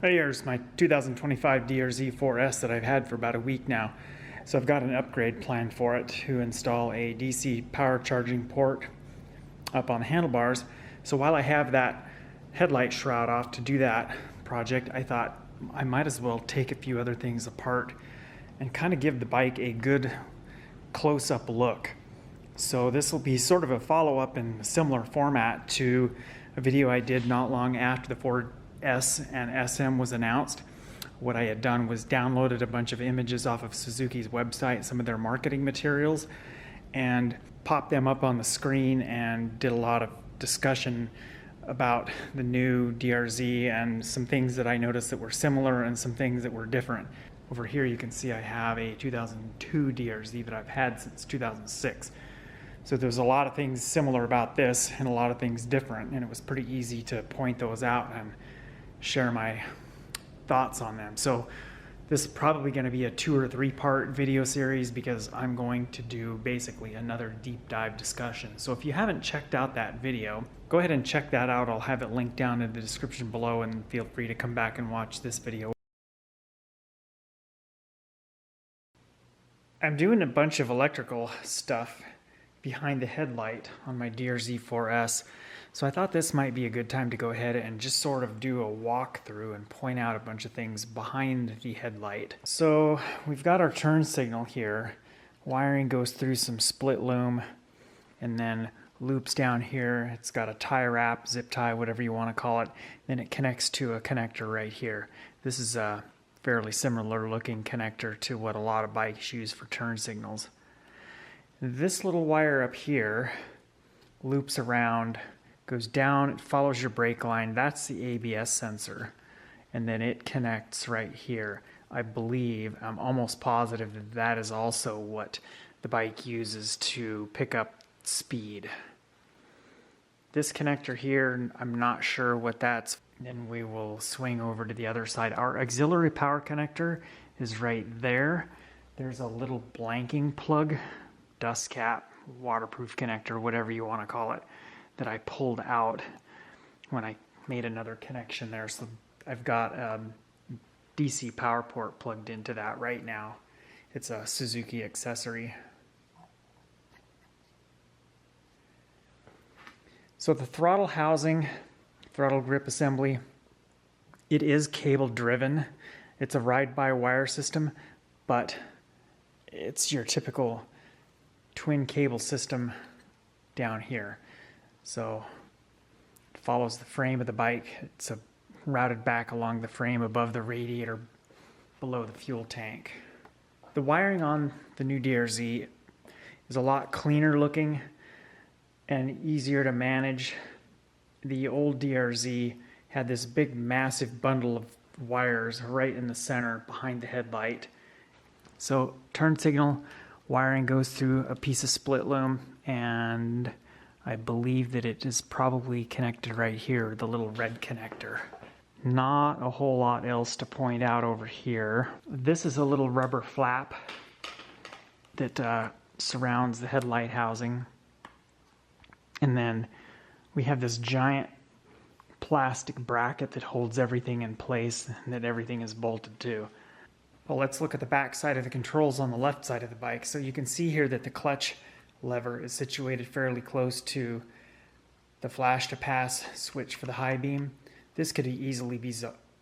Here's my 2025 DR-Z4S that I've had for about a week now. So I've got an upgrade planned for it to install a DC power charging port up on the handlebars. So while I have that headlight shroud off to do that project, I thought I might as well take a few other things apart and kind of give the bike a good close-up look. So this will be sort of a follow-up in a similar format to a video I did not long after the Ford S and SM was announced. What I had done was downloaded a bunch of images off of Suzuki's website, some of their marketing materials, and popped them up on the screen and did a lot of discussion about the new DR-Z and some things that I noticed that were similar and some things that were different. Over here you can see I have a 2002 DR-Z that I've had since 2006. So there's a lot of things similar about this and a lot of things different, and it was pretty easy to point those out and share my thoughts on them. So this is probably going to be a 2 or 3 part video series because I'm going to do basically another deep dive discussion. So if you haven't checked out that video, go ahead and check that out. I'll have it linked down in the description below, and feel free to come back and watch this video. I'm doing a bunch of electrical stuff behind the headlight on my DR-Z4S. So I thought this might be a good time to go ahead and just sort of do a walkthrough and point out a bunch of things behind the headlight. So we've got our turn signal here. Wiring goes through some split loom and then loops down here. It's got a tie wrap, zip tie, whatever you want to call it. Then it connects to a connector right here. This is a fairly similar looking connector to what a lot of bikes use for turn signals. This little wire up here loops around, goes down, it follows your brake line. That's the ABS sensor. And then it connects right here. I believe, I'm almost positive that that is also what the bike uses to pick up speed. This connector here, I'm not sure what that's. Then we will swing over to the other side. Our auxiliary power connector is right there. There's a little blanking plug, dust cap, waterproof connector, whatever you want to call it, that I pulled out when I made another connection there. So I've got DC power port plugged into that right now. It's a Suzuki accessory. So the throttle housing, throttle grip assembly, it is cable driven. It's a ride-by-wire system, but it's your typical twin cable system down here. So it follows the frame of the bike. It's routed back along the frame above the radiator below the fuel tank. The wiring on the new DR-Z is a lot cleaner looking and easier to manage. The old DR-Z had this big massive bundle of wires right in the center behind the headlight. So turn signal wiring goes through a piece of split loom, and I believe that it is probably connected right here, the little red connector. Not a whole lot else to point out over here. This is a little rubber flap that surrounds the headlight housing. And then we have this giant plastic bracket that holds everything in place and that everything is bolted to. Well, let's look at the back side of the controls on the left side of the bike. So you can see here that the clutch lever is situated fairly close to the flash to pass switch for the high beam. This could easily be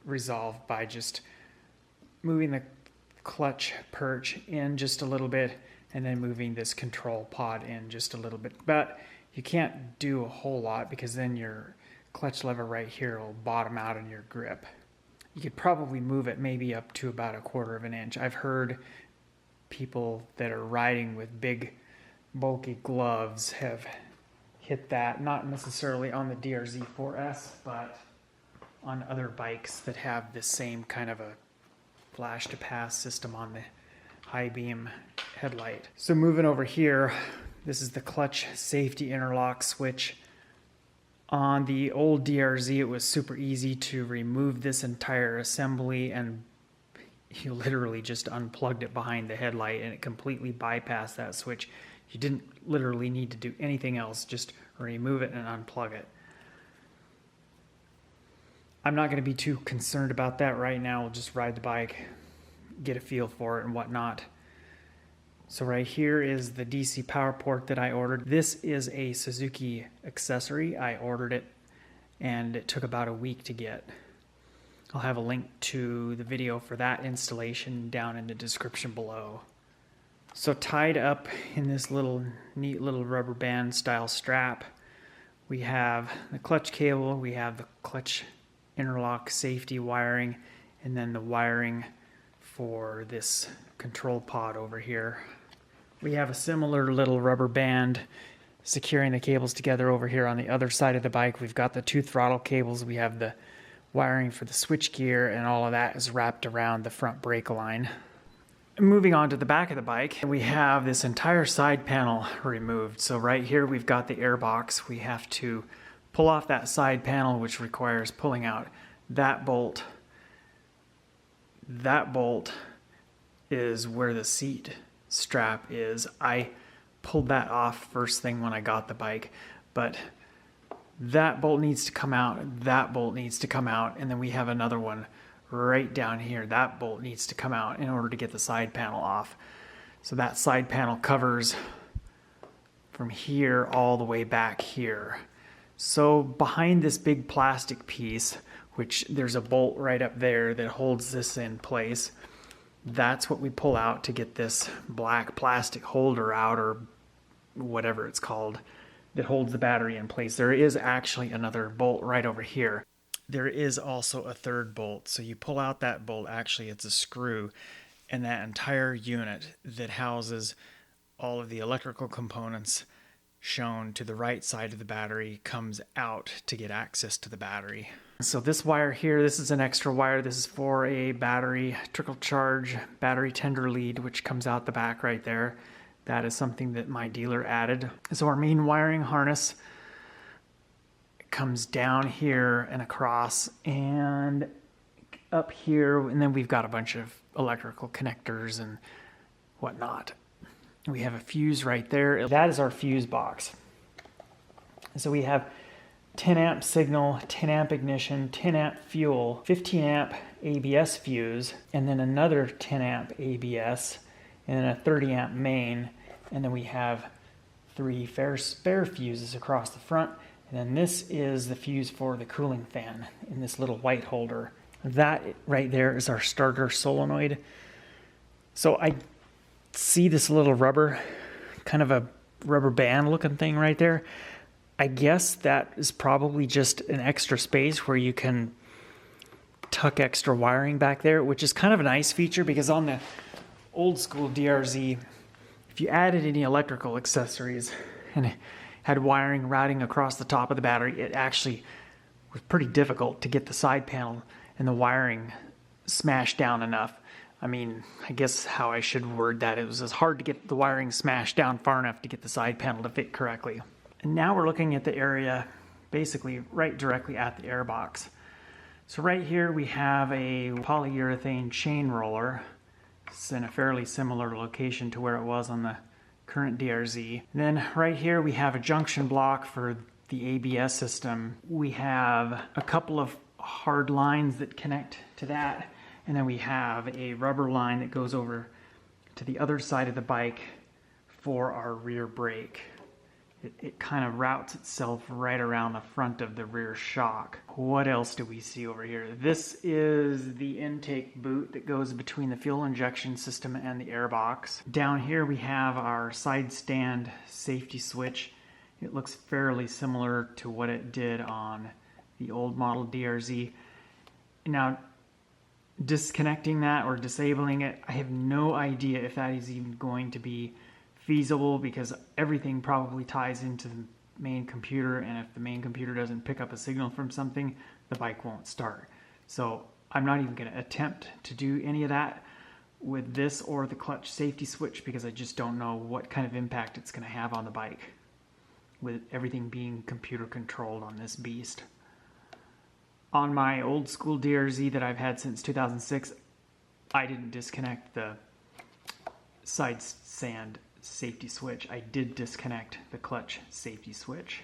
resolved by just moving the clutch perch in just a little bit and then moving this control pod in just a little bit. But you can't do a whole lot because then your clutch lever right here will bottom out in your grip. You could probably move it maybe up to about 1/4 of an inch. I've heard people that are riding with big bulky gloves have hit that, not necessarily on the DR-Z4S, but on other bikes that have the same kind of a flash to pass system on the high beam headlight. So moving over here, this is the clutch safety interlock switch. On the old DR-Z, it was super easy to remove this entire assembly, and you literally just unplugged it behind the headlight and it completely bypassed that switch. You didn't literally need to do anything else, just remove it and unplug it. I'm not going to be too concerned about that right now. We'll just ride the bike, get a feel for it and whatnot. So right here is the DC power port that I ordered. This is a Suzuki accessory. I ordered it and it took about a week to get. I'll have a link to the video for that installation down in the description below. So tied up in this neat little rubber band style strap, we have the clutch cable, we have the clutch interlock safety wiring, and then the wiring for this control pod over here. We have a similar little rubber band securing the cables together over here on the other side of the bike. We've got the two throttle cables, we have the wiring for the switch gear, and all of that is wrapped around the front brake line. Moving on to the back of the bike, we have this entire side panel removed. So right here we've got the air box. We have to pull off that side panel, which requires pulling out that bolt. That bolt is where the seat strap is. I pulled that off first thing when I got the bike, but that bolt needs to come out, that bolt needs to come out, and then we have another one right down here. That bolt needs to come out in order to get the side panel off. So that side panel covers from here all the way back here. So behind this big plastic piece, which there's a bolt right up there that holds this in place, that's what we pull out to get this black plastic holder out, or whatever it's called, that holds the battery in place. There is actually another bolt right over here. There is also a third bolt. So you pull out that bolt, actually it's a screw, and that entire unit that houses all of the electrical components shown to the right side of the battery comes out to get access to the battery. So this wire here, this is an extra wire. This is for a battery trickle charge battery tender lead, which comes out the back right there. That is something that my dealer added. So our main wiring harness comes down here and across and up here, and then we've got a bunch of electrical connectors and whatnot. We have a fuse right there. That is our fuse box. So we have 10 amp signal, 10 amp ignition, 10 amp fuel, 15 amp ABS fuse, and then another 10 amp ABS, and then a 30 amp main, and then we have 3 spare fuses across the front. And then this is the fuse for the cooling fan in this little white holder. That right there is our starter solenoid. So I see this little rubber, kind of a rubber band looking thing right there. I guess that is probably just an extra space where you can tuck extra wiring back there, which is kind of a nice feature, because on the old school DR-Z, if you added any electrical accessories and had wiring routing across the top of the battery, it actually was pretty difficult to get the side panel and the wiring smashed down enough. I mean, I guess how I should word that, it was as hard to get the wiring smashed down far enough to get the side panel to fit correctly. And now we're looking at the area basically right directly at the air box. So right here we have a polyurethane chain roller. It's in a fairly similar location to where it was on the current DR-Z. Then right here we have a junction block for the ABS system. We have a couple of hard lines that connect to that, and then we have a rubber line that goes over to the other side of the bike for our rear brake. It kind of routes itself right around the front of the rear shock. What else do we see over here? This is the intake boot that goes between the fuel injection system and the air box. Down here we have our side stand safety switch. It looks fairly similar to what it did on the old model DR-Z. Now, disconnecting that or disabling it, I have no idea if that is even going to be feasible, because everything probably ties into the main computer, and if the main computer doesn't pick up a signal from something, the bike won't start. So I'm not even going to attempt to do any of that with this or the clutch safety switch, because I just don't know what kind of impact it's going to have on the bike with everything being computer controlled on this beast. On my old school DR-Z that I've had since 2006, I didn't disconnect the side stand safety switch. I did disconnect the clutch safety switch.